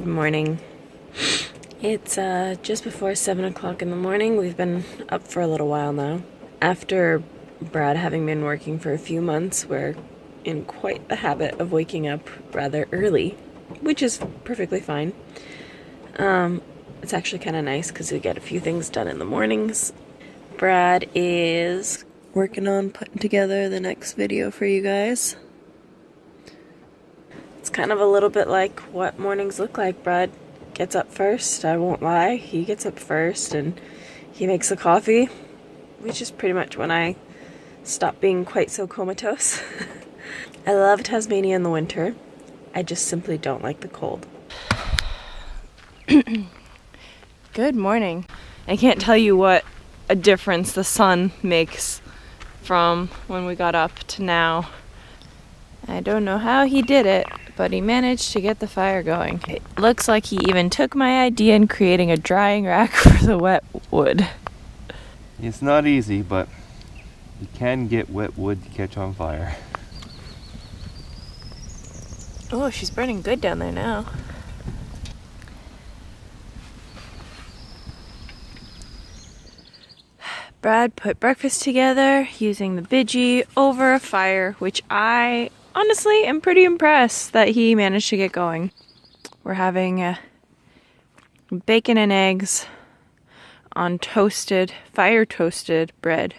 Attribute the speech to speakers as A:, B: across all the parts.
A: morning. It's just before 7 o'clock in the morning. We've been up for a little while now. After Brad having been working for a few months, we're in quite the habit of waking up rather early, which is perfectly fine. It's actually kind of nice because we get a few things done in the mornings. Brad is working on putting together the next video for you guys. It's kind of a little bit like what mornings look like. Brad gets up first, I won't lie. He gets up first and he makes the coffee, which is pretty much when I stop being quite so comatose. I love Tasmania in the winter. I just simply don't like the cold. Good morning. I can't tell you what a difference the sun makes from when we got up to now. I don't know how he did it, but he managed to get the fire going. It looks like he even took my idea in creating a drying rack for the wet wood.
B: It's not easy, but you can get wet wood to catch on fire.
A: Oh, she's burning good down there now. Brad put breakfast together using the bidgie over a fire, which I honestly am pretty impressed that he managed to get going. We're having bacon and eggs on fire toasted bread.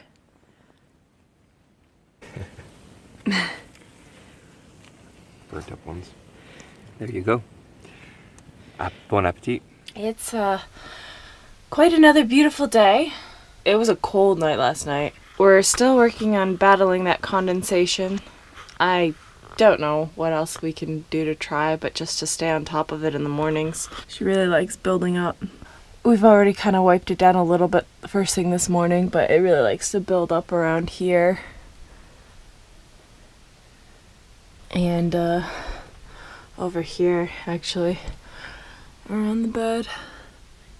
B: Burnt up ones. There you go. Bon appetit.
A: It's quite another beautiful day. It was a cold night last night. We're still working on battling that condensation. I don't know what else we can do to try, but just to stay on top of it in the mornings. She really likes building up. We've already kind of wiped it down a little bit the first thing this morning, but it really likes to build up around here. And over here, actually, around the bed.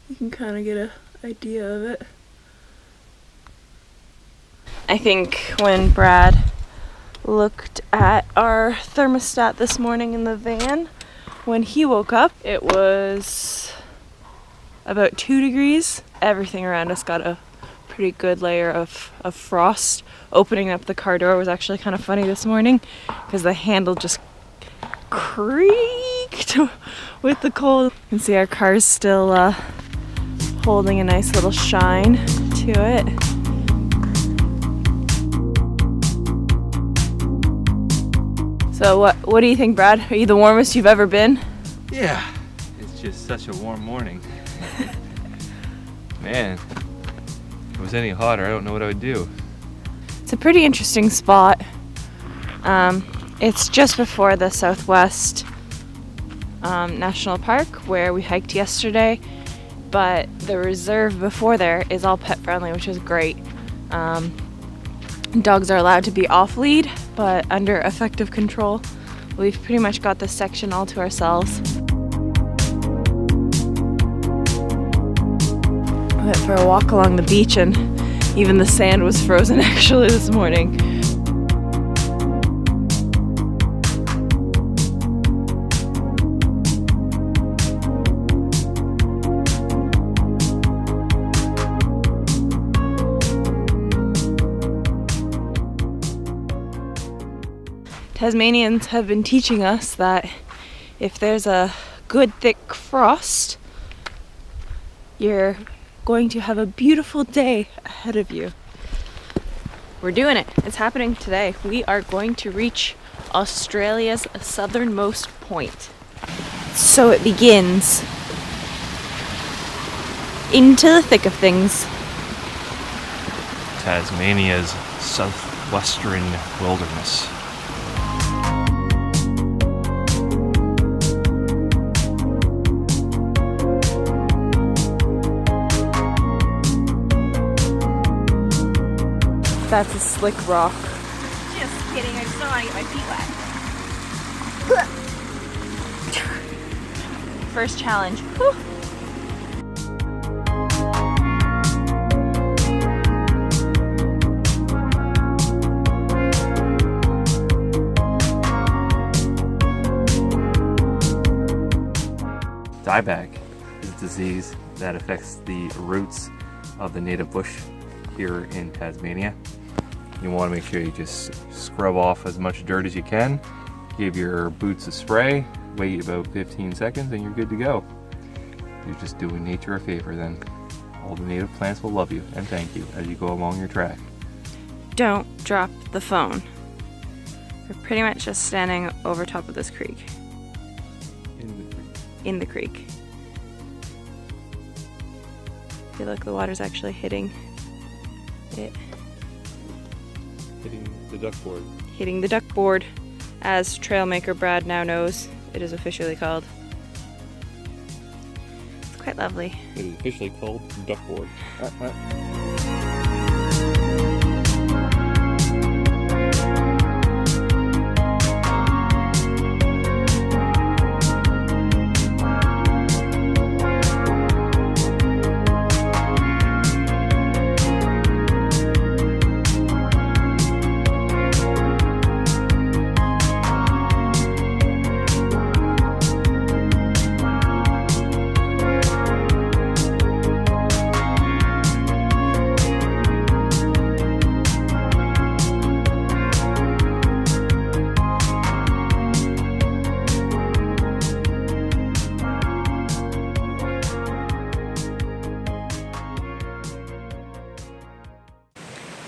A: You can kind of get an idea of it. I think when Brad looked at our thermostat this morning in the van, when he woke up, it was about 2 degrees. Everything around us got a pretty good layer of frost. Opening up the car door was actually kind of funny this morning because the handle just creaked with the cold. You can see our car's still holding a nice little shine to it. So what do you think, Brad? Are you the warmest you've ever been?
B: Yeah, it's just such a warm morning. Man, if it was any hotter, I don't know what I would do.
A: It's a pretty interesting spot. It's just before the Southwest National Park where we hiked yesterday, but the reserve before there is all pet friendly, which is great. Dogs are allowed to be off lead, but under effective control. We've pretty much got this section all to ourselves. I went for a walk along the beach and even the sand was frozen actually this morning. Tasmanians have been teaching us that if there's a good thick frost, you're going to have a beautiful day ahead of you. We're doing it. It's happening today. We are going to reach Australia's southernmost point. So it begins into the thick of things.
B: Tasmania's southwestern wilderness.
A: That's a slick rock.
C: Just kidding, I just don't want to get my feet wet.
A: First challenge. Whew.
B: dieback is a disease that affects the roots of the native bush here in Tasmania. You want to make sure you just scrub off as much dirt as you can, give your boots a spray, wait about 15 seconds and you're good to go. You're just doing nature a favor then. All the native plants will love you and thank you as you go along your track.
A: Don't drop the phone. We're pretty much just standing over top of this creek. In the creek. Feel like the water's actually hitting it.
B: Hitting the duck board.
A: Hitting the duck board, as trailmaker Brad now knows it is officially called. It's quite lovely.
B: It is officially called duck board.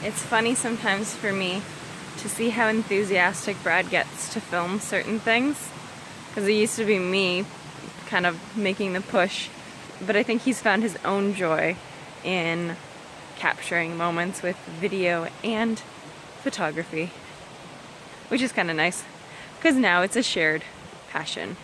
A: It's funny sometimes for me to see how enthusiastic Brad gets to film certain things, because it used to be me kind of making the push, but I think he's found his own joy in capturing moments with video and photography, which is kind of nice because now it's a shared passion.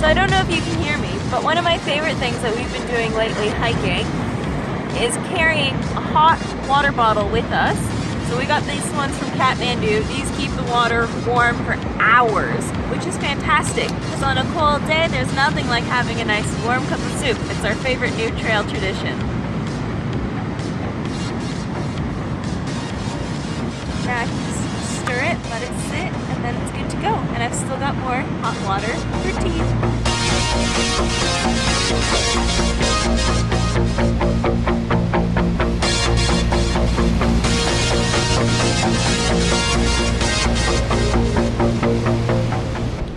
A: I don't know if you can hear me, but one of my favorite things that we've been doing lately hiking is carrying a hot water bottle with us. So we got these ones from Kathmandu. These keep the water warm for hours, which is fantastic because on a cold day there's nothing like having a nice warm cup of soup. It's our favorite new trail tradition. Now I can just stir it, let it sit, and then it's good to go. And I've still got more hot water for tea.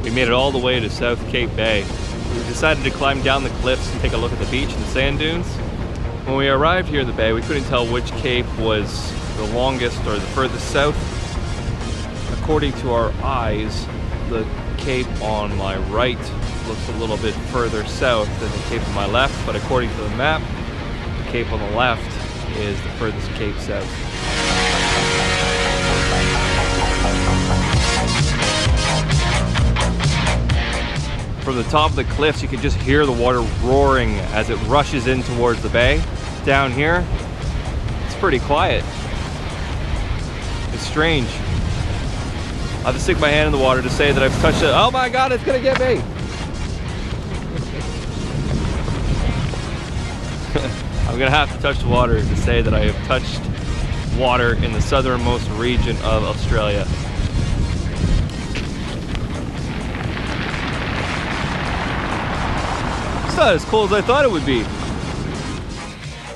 B: We made it all the way to South Cape Bay. We decided to climb down the cliffs and take a look at the beach and the sand dunes. When we arrived here in the bay, we couldn't tell which cape was the longest or the furthest south. According to our eyes, the cape on my right looks a little bit further south than the cape on my left, but according to the map, the cape on the left is the furthest cape south. From the top of the cliffs, you can just hear the water roaring as it rushes in towards the bay. Down here, it's pretty quiet. It's strange. I have to stick my hand in the water to say that I've touched it. Oh my God, it's gonna get me! I'm gonna have to touch the water to say that I have touched water in the southernmost region of Australia. It's not as cold as I thought it would be.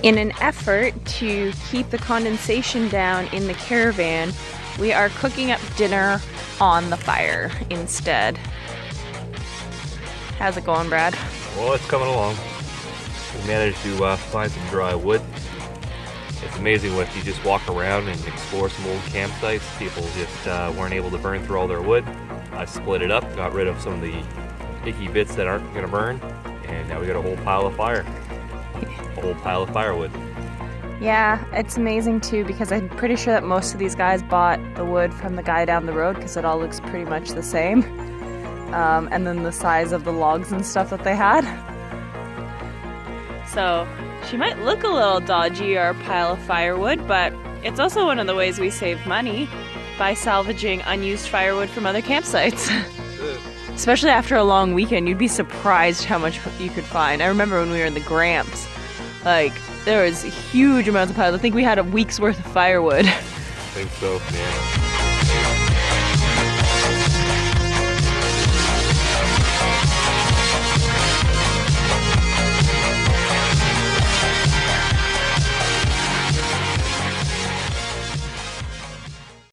A: In an effort to keep the condensation down in the caravan, we are cooking up dinner on the fire instead. How's it going, Brad?
B: Well, it's coming along. We managed to find some dry wood. It's amazing what you just walk around and explore some old campsites. People just weren't able to burn through all their wood. I split it up, got rid of some of the icky bits that aren't going to burn, and now we got a whole pile of fire. A whole pile of firewood.
A: Yeah, it's amazing too because I'm pretty sure that most of these guys bought the wood from the guy down the road because it all looks pretty much the same. And then the size of the logs and stuff that they had. So she might look a little dodgy or a pile of firewood, but it's also one of the ways we save money by salvaging unused firewood from other campsites. Especially after a long weekend, you'd be surprised how much you could find. I remember when we were in the Gramps, like there was huge amounts of piles. I think we had a week's worth of firewood.
B: I think so, yeah.